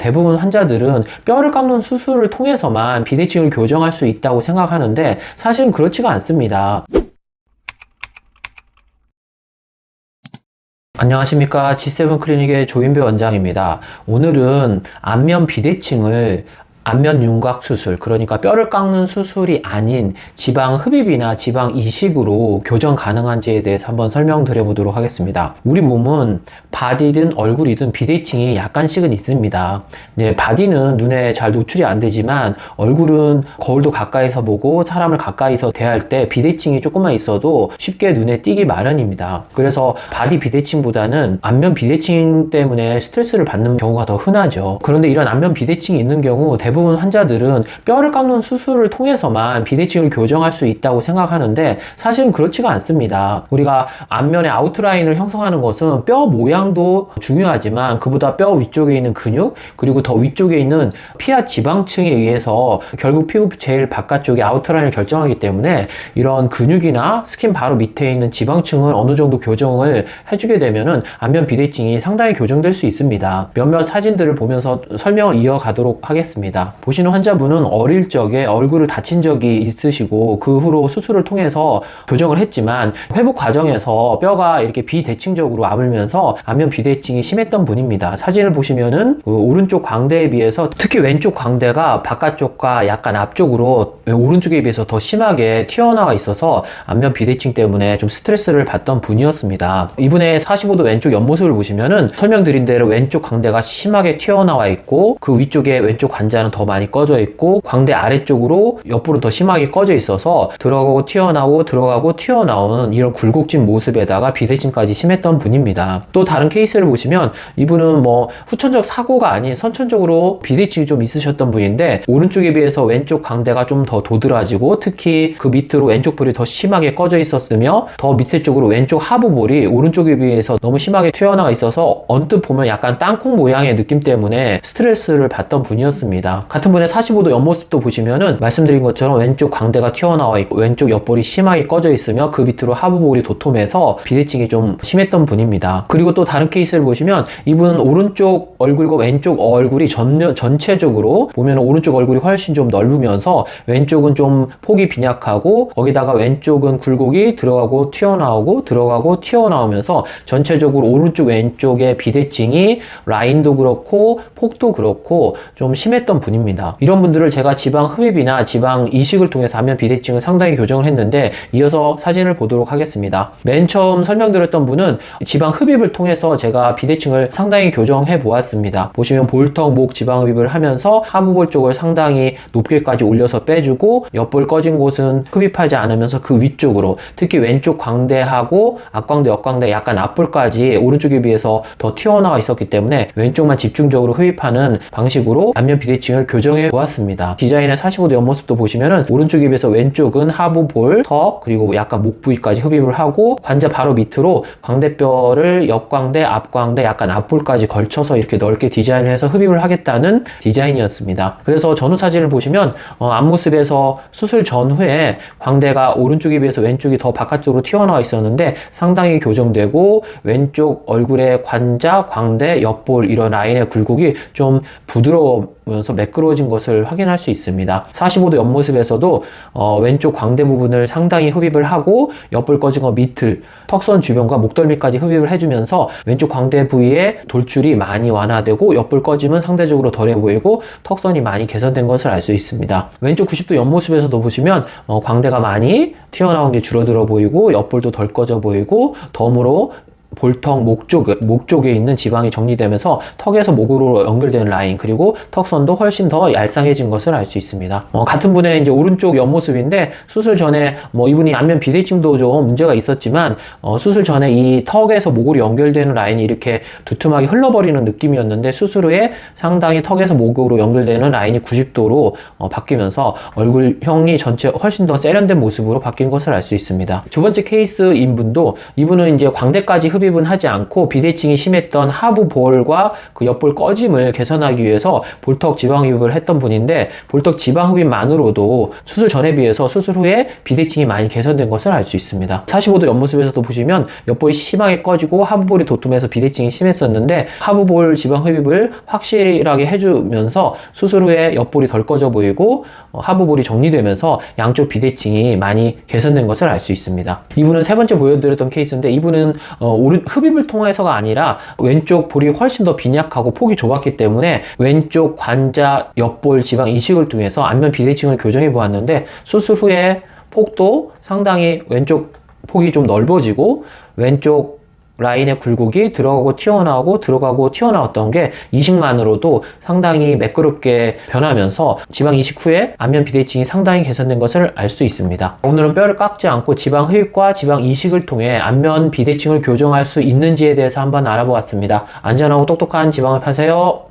대부분 환자들은 뼈를 깎는 수술을 통해서만 비대칭을 교정할 수 있다고 생각하는데 사실은 그렇지가 않습니다. 안녕하십니까. G7 클리닉의 조인배 원장입니다. 오늘은 안면 비대칭을 안면 윤곽 수술, 그러니까 뼈를 깎는 수술이 아닌 지방 흡입이나 지방 이식으로 교정 가능한지에 대해서 한번 설명드려 보도록 하겠습니다. 우리 몸은 바디든 얼굴이든 비대칭이 약간씩은 있습니다. 바디는 눈에 잘 노출이 안 되지만 얼굴은 거울도 가까이서 보고 사람을 가까이서 대할 때 비대칭이 조금만 있어도 쉽게 눈에 띄기 마련입니다. 그래서 바디 비대칭보다는 안면 비대칭 때문에 스트레스를 받는 경우가 더 흔하죠. 그런데 이런 안면 비대칭이 있는 경우 대부분 환자들은 뼈를 깎는 수술을 통해서만 비대칭을 교정할 수 있다고 생각하는데 사실은 그렇지가 않습니다. 우리가 안면의 아웃라인을 형성하는 것은 뼈 모양도 중요하지만 그보다 뼈 위쪽에 있는 근육, 그리고 더 위쪽에 있는 피하 지방층에 의해서 결국 피부 제일 바깥쪽의 아웃라인을 결정하기 때문에 이런 근육이나 스킨 바로 밑에 있는 지방층을 어느 정도 교정을 해주게 되면은 안면 비대칭이 상당히 교정될 수 있습니다. 몇몇 사진들을 보면서 설명을 이어가도록 하겠습니다. 보시는 환자분은 어릴 적에 얼굴을 다친 적이 있으시고 그 후로 수술을 통해서 교정을 했지만 회복 과정에서 뼈가 이렇게 비대칭적으로 아물면서 안면 비대칭이 심했던 분입니다. 사진을 보시면은 그 오른쪽 광대에 비해서 특히 왼쪽 광대가 바깥쪽과 약간 앞쪽으로 오른쪽에 비해서 더 심하게 튀어나와 있어서 안면 비대칭 때문에 좀 스트레스를 받던 분이었습니다. 이분의 45도 왼쪽 옆모습을 보시면은 설명드린 대로 왼쪽 광대가 심하게 튀어나와 있고 그 위쪽에 왼쪽 관자는 더 많이 꺼져 있고 광대 아래쪽으로 옆으로 더 심하게 꺼져 있어서 들어가고 튀어나오고 들어가고 튀어나오는 이런 굴곡진 모습에다가 비대칭까지 심했던 분입니다. 또 다른 케이스를 보시면 이분은 후천적 사고가 아닌 선천적으로 비대칭이 좀 있으셨던 분인데 오른쪽에 비해서 왼쪽 광대가 좀 더 도드라지고 특히 그 밑으로 왼쪽 볼이 더 심하게 꺼져 있었으며 더 밑에 쪽으로 왼쪽 하부 볼이 오른쪽에 비해서 너무 심하게 튀어나와 있어서 언뜻 보면 약간 땅콩 모양의 느낌 때문에 스트레스를 받던 분이었습니다. 같은 분의 45도 옆모습도 보시면은 말씀드린 것처럼 왼쪽 광대가 튀어나와 있고 왼쪽 옆볼이 심하게 꺼져 있으며 그 밑으로 하부볼이 도톰해서 비대칭이 좀 심했던 분입니다. 그리고 또 다른 케이스를 보시면 이분은 오른쪽 얼굴과 왼쪽 얼굴이 전체적으로 보면 오른쪽 얼굴이 훨씬 좀 넓으면서 왼쪽은 좀 폭이 빈약하고 거기다가 왼쪽은 굴곡이 들어가고 튀어나오고 들어가고 튀어나오면서 전체적으로 오른쪽 왼쪽의 비대칭이 라인도 그렇고 폭도 그렇고 좀 심했던 분입니다. 이런 분들을 제가 지방 흡입이나 지방 이식을 통해서 안면 비대칭을 상당히 교정을 했는데 이어서 사진을 보도록 하겠습니다. 맨 처음 설명드렸던 분은 지방 흡입을 통해서 제가 비대칭을 상당히 교정해 보았습니다. 보시면 볼턱, 목 지방 흡입을 하면서 하부볼 쪽을 상당히 높게까지 올려서 빼주고 옆볼 꺼진 곳은 흡입하지 않으면서 그 위쪽으로 특히 왼쪽 광대하고 앞광대, 옆광대 약간 앞볼까지 오른쪽에 비해서 더 튀어나와 있었기 때문에 왼쪽만 집중적으로 흡입하는 방식으로 안면 비대칭을 교정해 보았습니다. 디자인의 45도 옆모습도 보시면은 오른쪽에 비해서 왼쪽은 하부 볼, 턱, 그리고 약간 목 부위까지 흡입을 하고 관자 바로 밑으로 광대뼈를 옆광대, 앞광대, 약간 앞볼까지 걸쳐서 이렇게 넓게 디자인을 해서 흡입을 하겠다는 디자인이었습니다. 그래서 전후 사진을 보시면 앞모습에서 수술 전후에 광대가 오른쪽에 비해서 왼쪽이 더 바깥쪽으로 튀어나와 있었는데 상당히 교정되고 왼쪽 얼굴의 관자, 광대, 옆볼 이런 라인의 굴곡이 좀 부드러우면서 매끄러워진 것을 확인할 수 있습니다. 45도 옆모습에서도 왼쪽 광대 부분을 상당히 흡입을 하고 옆볼 꺼진 거 밑을 턱선 주변과 목덜미까지 흡입을 해주면서 왼쪽 광대 부위에 돌출이 많이 완화되고 옆볼 꺼짐은 상대적으로 덜해 보이고 턱선이 많이 개선된 것을 알 수 있습니다. 왼쪽 90도 옆모습에서도 보시면 광대가 많이 튀어나온 게 줄어들어 보이고 옆볼도 덜 꺼져 보이고 덤으로 볼턱, 목 쪽에 있는 지방이 정리되면서 턱에서 목으로 연결되는 라인, 그리고 턱선도 훨씬 더 얄쌍해진 것을 알 수 있습니다. 같은 분의 이제 오른쪽 옆모습인데 수술 전에 이분이 안면 비대칭도 좀 문제가 있었지만 수술 전에 이 턱에서 목으로 연결되는 라인이 이렇게 두툼하게 흘러버리는 느낌이었는데 수술 후에 상당히 턱에서 목으로 연결되는 라인이 90도로 바뀌면서 얼굴형이 전체 훨씬 더 세련된 모습으로 바뀐 것을 알 수 있습니다. 두 번째 케이스인 분도 이분은 이제 광대까지 흡입은 하지 않고 비대칭이 심했던 하부 볼과 그 옆볼 꺼짐을 개선하기 위해서 볼턱 지방 흡입을 했던 분인데, 볼턱 지방 흡입만으로도 수술 전에 비해서 수술 후에 비대칭이 많이 개선된 것을 알 수 있습니다. 45도 옆모습에서도 보시면 옆볼이 심하게 꺼지고 하부볼이 도톰해서 비대칭이 심했었는데, 하부볼 지방 흡입을 확실하게 해주면서 수술 후에 옆볼이 덜 꺼져 보이고 하부볼이 정리되면서 양쪽 비대칭이 많이 개선된 것을 알 수 있습니다. 이분은 세 번째 보여드렸던 케이스인데, 이분은 흡입을 통해서가 아니라 왼쪽 볼이 훨씬 더 빈약하고 폭이 좁았기 때문에 왼쪽 관자 옆볼 지방 이식을 통해서 안면 비대칭을 교정해 보았는데, 수술 후에 폭도 상당히 왼쪽 폭이 좀 넓어지고 왼쪽 라인의 굴곡이 들어가고 튀어나오고 들어가고 튀어나왔던 게 이식만으로도 상당히 매끄럽게 변하면서 지방 이식 후에 안면 비대칭이 상당히 개선된 것을 알 수 있습니다. 오늘은 뼈를 깎지 않고 지방 흡입과 지방 이식을 통해 안면 비대칭을 교정할 수 있는지에 대해서 한번 알아보았습니다. 안전하고 똑똑한 지방을 파세요.